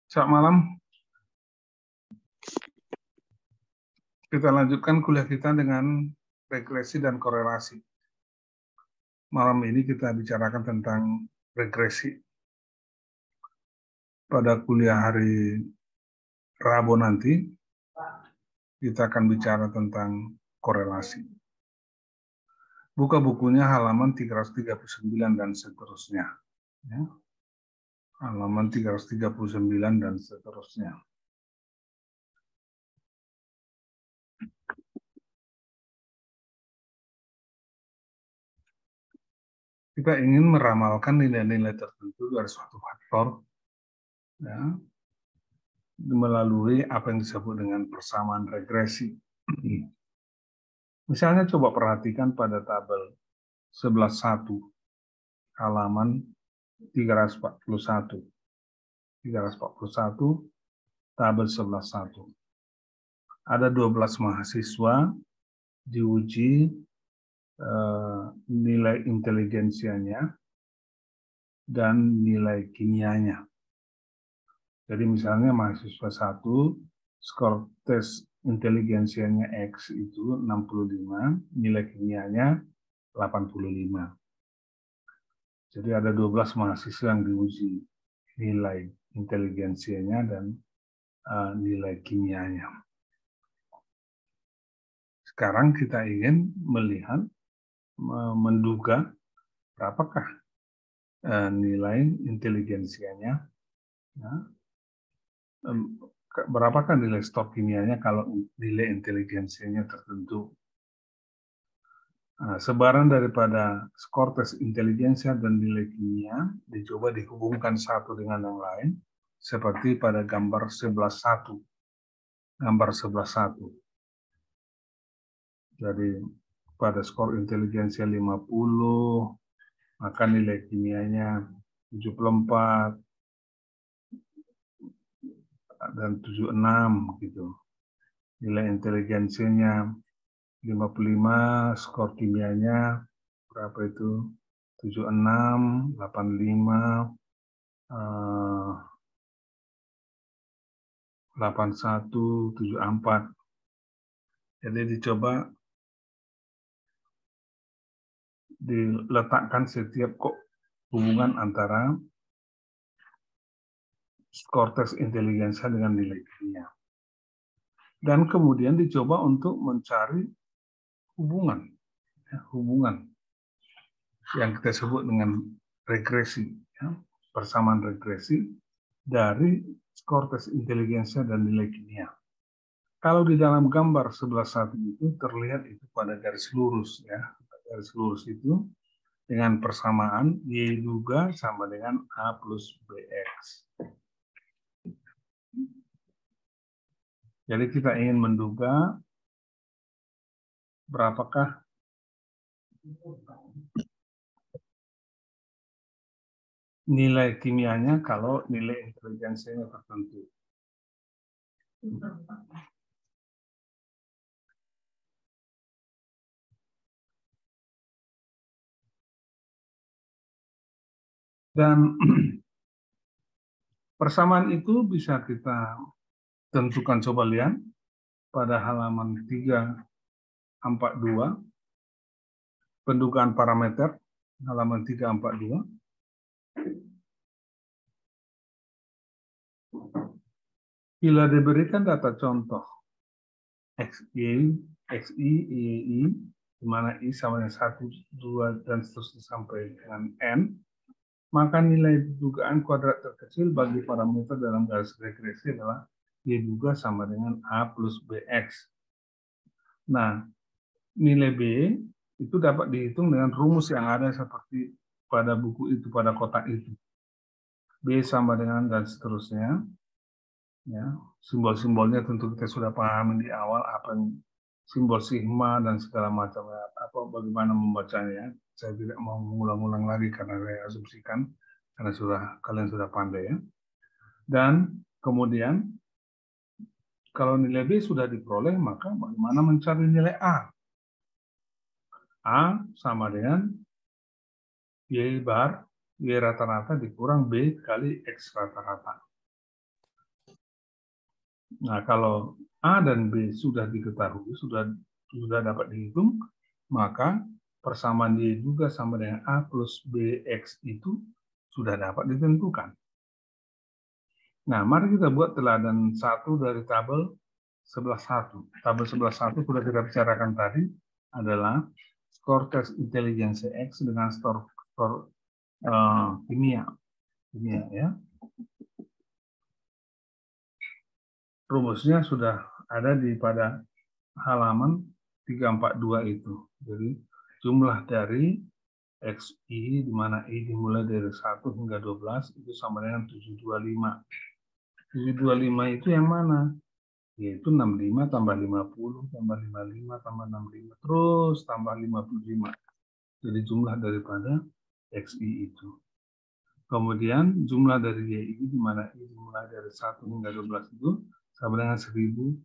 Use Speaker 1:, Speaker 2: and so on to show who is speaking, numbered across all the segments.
Speaker 1: Selamat malam. Kita lanjutkan kuliah kita dengan regresi dan korelasi. Malam ini kita bicarakan tentang regresi. Pada kuliah hari Rabu nanti, kita akan bicara tentang korelasi. Buka bukunya halaman 339 dan seterusnya. Ya. Halaman 339 dan seterusnya. Kita ingin meramalkan nilai-nilai tertentu dari suatu faktor, ya, melalui apa yang disebut dengan persamaan regresi. Misalnya coba perhatikan pada tabel 11.1 halaman 341. 341 tabel 11.1. Ada 12 mahasiswa diuji nilai inteligensianya dan nilai kimianya. Jadi misalnya mahasiswa 1 skor tes inteligensianya X itu 65, nilai kimianya 85. Jadi ada 12 mahasiswa yang diuji nilai inteligensianya dan nilai kimianya. Sekarang kita ingin melihat, menduga berapakah nilai inteligensianya, ya, berapakah nilai stok kimianya kalau nilai inteligensianya tertentu. Sebaran daripada skor tes inteligensia dan nilai kimia dicoba dihubungkan satu dengan yang lain, seperti pada gambar 11.1. Gambar 11.1. Jadi pada skor inteligensia 50, maka nilai kimianya 74 dan 76 gitu. Nilai inteligensinya 55, skor kimianya berapa itu? 76, 85, 81, 74. Jadi dicoba diletakkan setiap hubungan antara skor tes inteligensia dengan nilai kimia. Dan kemudian dicoba untuk mencari hubungan yang kita sebut dengan regresi, ya, persamaan regresi dari skor tes inteligensia dan nilai kimia. Kalau di dalam gambar 11.1 itu terlihat itu pada garis lurus, ya, garis lurus itu dengan persamaan Y juga sama dengan A plus BX. Jadi kita ingin menduga berapakah nilai kimianya kalau nilai inteligensinya tertentu. Dan persamaan itu bisa kita tentukan, coba lihat pada halaman 342, pendugaan parameter, halaman 342. Bila diberikan data contoh XY, XI, YI, di mana I sama dengan 1, 2, dan seterusnya sampai dengan N, maka nilai dugaan kuadrat terkecil bagi parameter dalam garis regresi adalah Y juga sama dengan A plus BX. Nah, nilai B itu dapat dihitung dengan rumus yang ada seperti pada buku itu, pada kotak itu. B sama dengan dan seterusnya. Ya, simbol-simbolnya tentu kita sudah pahami di awal, apa yang simbol sigma dan segala macam, apa bagaimana membacanya. Saya tidak mau mengulang-ulang lagi karena saya asumsikan karena kalian sudah pandai, ya. Dan kemudian kalau nilai B sudah diperoleh, maka bagaimana mencari nilai A? A sama dengan Y bar, Y rata-rata dikurang B kali X rata-rata. Nah, kalau A dan B sudah diketahui, sudah dapat dihitung, maka persamaan Y juga sama dengan A plus BX itu sudah dapat ditentukan. Nah, mari kita buat teladan 1 dari tabel 11.1. Tabel 11.1 sudah kita bicarakan tadi adalah skor tes intelijensi X dengan skor kimia ya. Rumusnya sudah ada pada halaman 342 itu. Jadi jumlah dari XI di mana I dimulai dari 1 hingga 12 itu sama dengan 725. 725 itu yang mana? Yaitu 65 tambah 50 tambah 55 tambah 65 terus tambah 55. Jadi jumlah daripada XI itu. Kemudian jumlah dari YI di mana I dimulai dari 1 hingga 12 itu sama dengan 1011.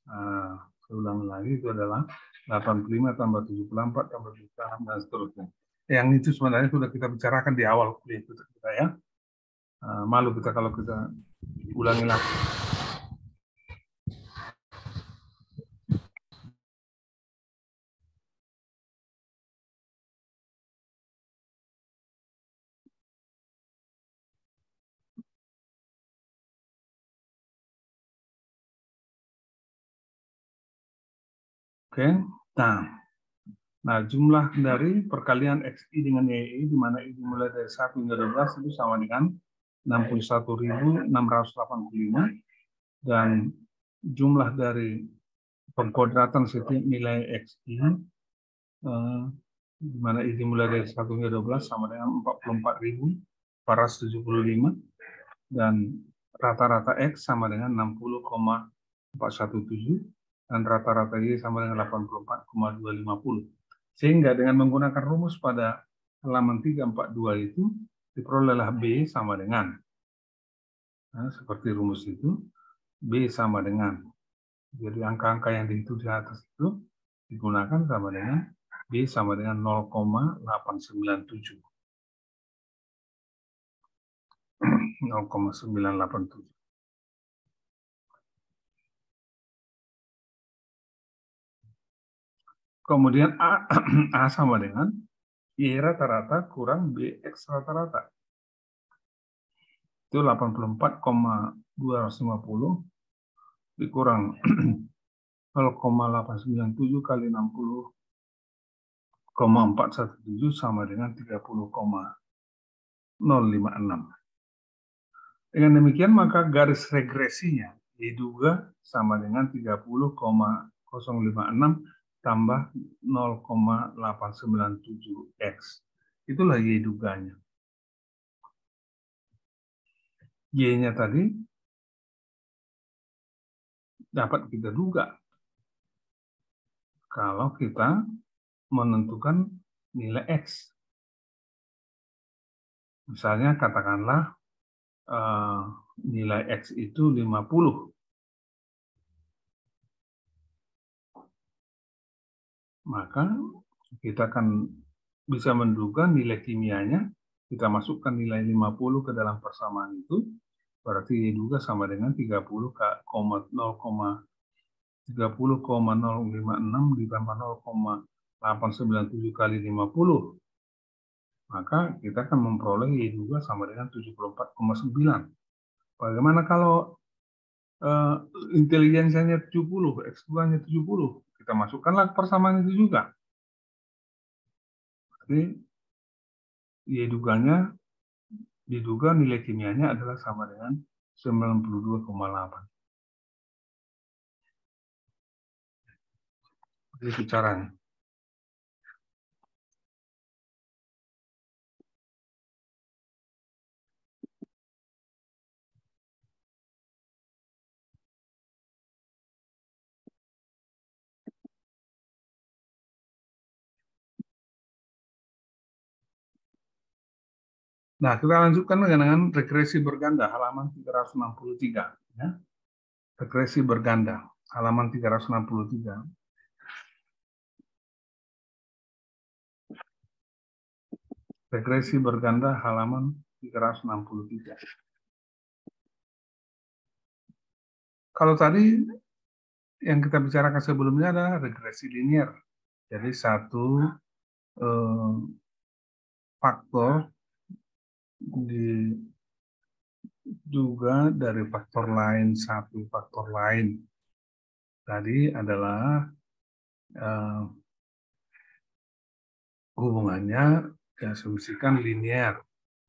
Speaker 1: Nah, saya ulang lagi itu adalah 85 tambah 74 tambah 76 dan seterusnya. Yang itu sebenarnya sudah kita bicarakan di awal kuliah kita ya. Malu kita kalau kita ulangi lagi. Oke, nah jumlah dari perkalian XI dengan YI di mana I dimulai dari 1 hingga 12 itu sama dengan 61.685 dan jumlah dari pengkodratan setiap nilai XI di mana I dimulai dari 1 hingga 12 sama dengan 44.475 dan rata-rata X sama dengan 60,417 dan rata-rata Y sama dengan 84,250. Sehingga dengan menggunakan rumus pada halaman 342 itu diperolehlah B sama dengan, nah, seperti rumus itu, B sama dengan, jadi angka-angka yang dihitung di atas itu digunakan sama dengan B sama dengan 0,897. 0,987. Kemudian A, A sama dengan Y rata-rata kurang BX rata-rata. Itu 84,250 dikurang 0,897 kali 60,417 sama dengan 30,056. Dengan demikian maka garis regresinya diduga sama dengan 30,056 tambah 0,897X. Itulah Y duganya. Y-nya tadi dapat kita duga kalau kita menentukan nilai X. Misalnya katakanlah nilai X itu 50. Maka kita akan bisa menduga nilai kimianya, kita masukkan nilai 50 ke dalam persamaan itu, berarti Y juga sama dengan 30,056 ditambah 0,897 kali 50. Maka kita akan memperoleh Y juga sama dengan 74,9. Bagaimana kalau intelijensianya 70, X2-nya 70? Kita masukkanlah persamaan itu juga. Jadi Y duganya diduga nilai kimianya adalah sama dengan 92,8. Itu caranya. Nah, kita lanjutkan dengan regresi berganda halaman 363. Ya. Regresi berganda halaman 363. Regresi berganda halaman 363. Kalau tadi yang kita bicarakan sebelumnya adalah regresi linear. Jadi satu faktor juga dari faktor lain, satu faktor lain. Tadi adalah hubungannya diasumsikan linear.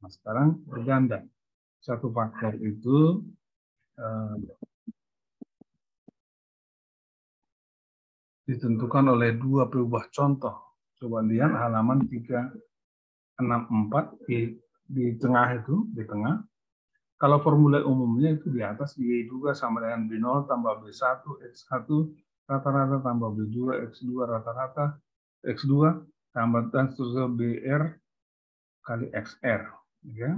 Speaker 1: Nah, sekarang berganda. Satu faktor itu ditentukan oleh dua peubah contoh. Coba lihat halaman 364 di tengah itu, di tengah. Kalau formula umumnya itu di atas Y juga sama dengan B0 tambah B1, X1 rata-rata tambah B2, X2 rata-rata, X2 tambah dan seterusnya BR kali XR. Ya.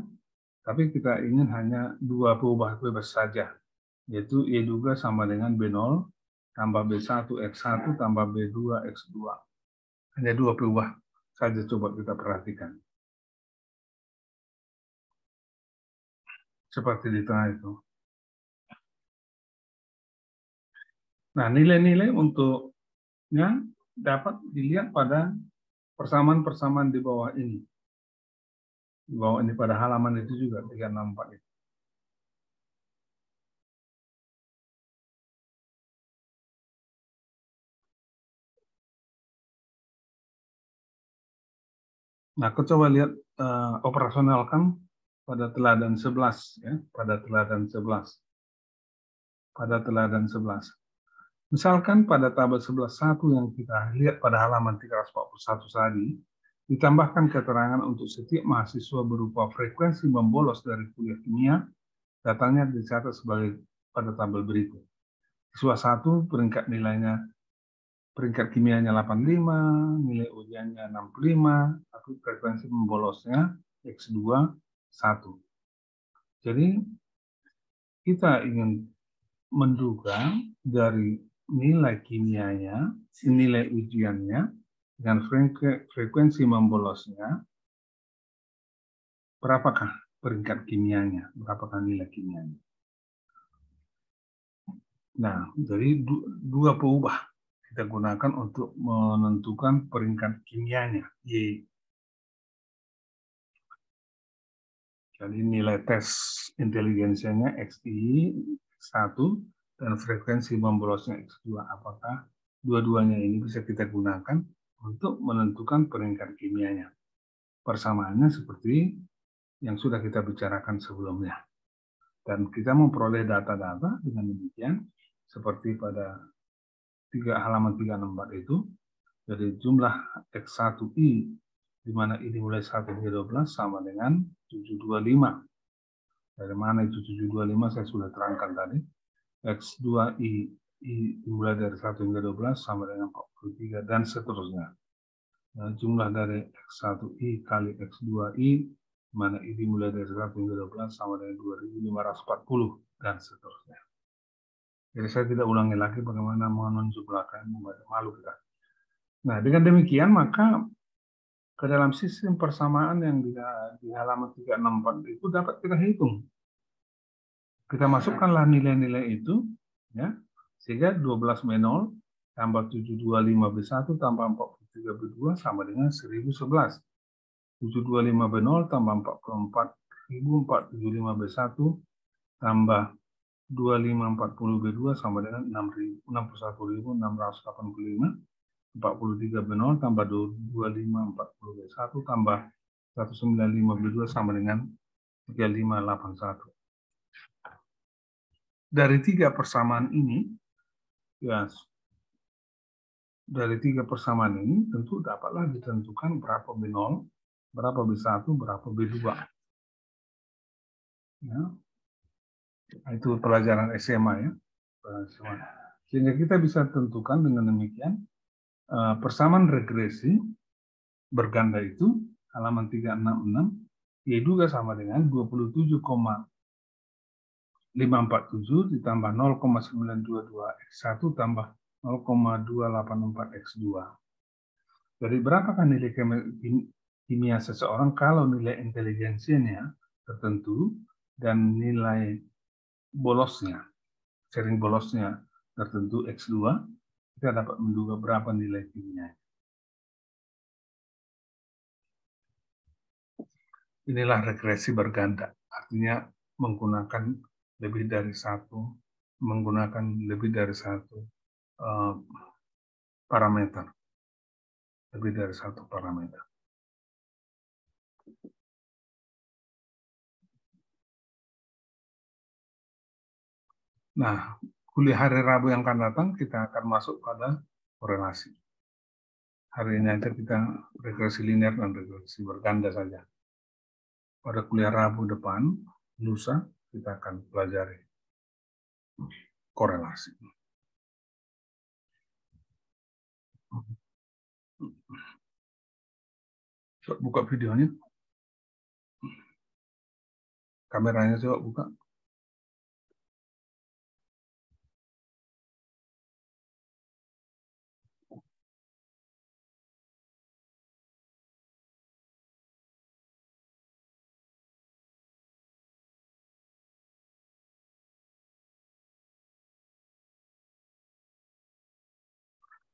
Speaker 1: Tapi kita ingin hanya dua peubah bebas saja, yaitu Y juga sama dengan B0 tambah B1 X1 tambah B2 X2. Hanya dua peubah saja, coba kita perhatikan. Seperti di tengah itu. Nah, nilai-nilai untuknya dapat dilihat pada persamaan-persamaan di bawah ini. Di bawah ini pada halaman itu juga 364 itu. Nah, aku coba lihat operasionalkan pada teladan 11 ya, pada teladan 11. Pada teladan 11. Misalkan pada tabel 11.1 yang kita lihat pada halaman 341 tadi, ditambahkan keterangan untuk setiap mahasiswa berupa frekuensi membolos dari kuliah kimia, datanya dicatat sebagai pada tabel berikut. Siswa 1 peringkat kimianya 85, nilai ujiannya 65, tapi frekuensi membolosnya X2 1. Jadi kita ingin menduga dari nilai kimianya, nilai ujiannya, dengan frekuensi membolosnya, berapakah peringkat kimianya, berapakah nilai kimianya. Nah, jadi dua peubah kita gunakan untuk menentukan peringkat kimianya, Y. Jadi nilai tes inteligensianya XI 1 dan frekuensi membolosnya X2. Apakah dua-duanya ini bisa kita gunakan untuk menentukan peringkat kimianya. Persamaannya seperti yang sudah kita bicarakan sebelumnya. Dan kita memperoleh data-data dengan demikian, seperti pada halaman 364 itu, jadi jumlah X1I, di mana I dimulai 1 hingga 12, sama dengan 725. Dari mana itu 725 saya sudah terangkan tadi. X2I dimulai dari 1 hingga 12 sama dengan 43 dan seterusnya. Nah, jumlah dari X1I kali X2I, mana I dimulai dari 1 hingga 12 sama dengan 2540 dan seterusnya. Jadi saya tidak ulangi lagi bagaimana menjumlahkan, malu kita. Nah, dengan demikian maka ke dalam sistem persamaan yang di halaman 364 itu dapat kita hitung. Kita masukkanlah nilai-nilai itu, ya, sehingga 12 B0 tambah 725 B1 tambah 43 B2 sama dengan 1011. 725 B0 tambah 44.475 B1 tambah 2540 B2 sama dengan 61.685. 43 B0 tambah 2540 B1 tambah 195 B2 sama dengan 3581. Dari tiga persamaan ini, ya, dari tiga persamaan ini tentu dapatlah ditentukan berapa B0, berapa B1, berapa B2. Ya. Itu pelajaran SMA ya. Sehingga kita bisa tentukan dengan demikian persamaan regresi berganda itu halaman 366 Y juga sama dengan 27,547 ditambah 0,922 X1 tambah 0,284 X2. Jadi berapakah nilai kimia seseorang kalau nilai intelijensinya tertentu dan nilai bolosnya. sering bolosnya tertentu X2, kita dapat menduga berapa nilai P-nya. Inilah regresi berganda, artinya menggunakan lebih dari satu parameter, lebih dari satu parameter. Nah, kuliah hari Rabu yang akan datang kita akan masuk pada korelasi. Hari ini aja kita regresi linear dan regresi berganda saja. Pada kuliah Rabu depan, lusa, kita akan pelajari korelasi. Coba buka videonya. Kameranya coba buka.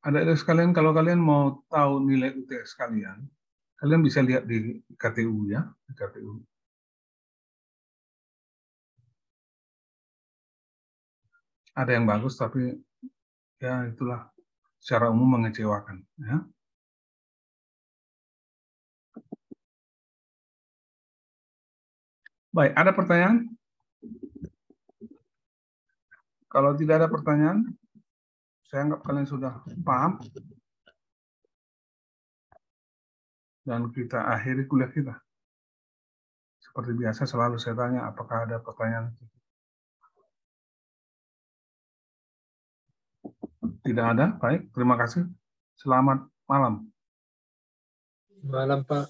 Speaker 1: Adik-adik sekalian, kalau kalian mau tahu nilai UTS kalian bisa lihat di KTU ya, di KTU. Ada yang bagus, tapi ya itulah secara umum mengecewakan. Ya. Baik, ada pertanyaan? Kalau tidak ada pertanyaan, saya anggap kalian sudah paham. Dan kita akhiri kuliah kita. Seperti biasa selalu saya tanya apakah ada pertanyaan. Tidak ada, baik. Terima kasih. Selamat malam.
Speaker 2: Malam, Pak.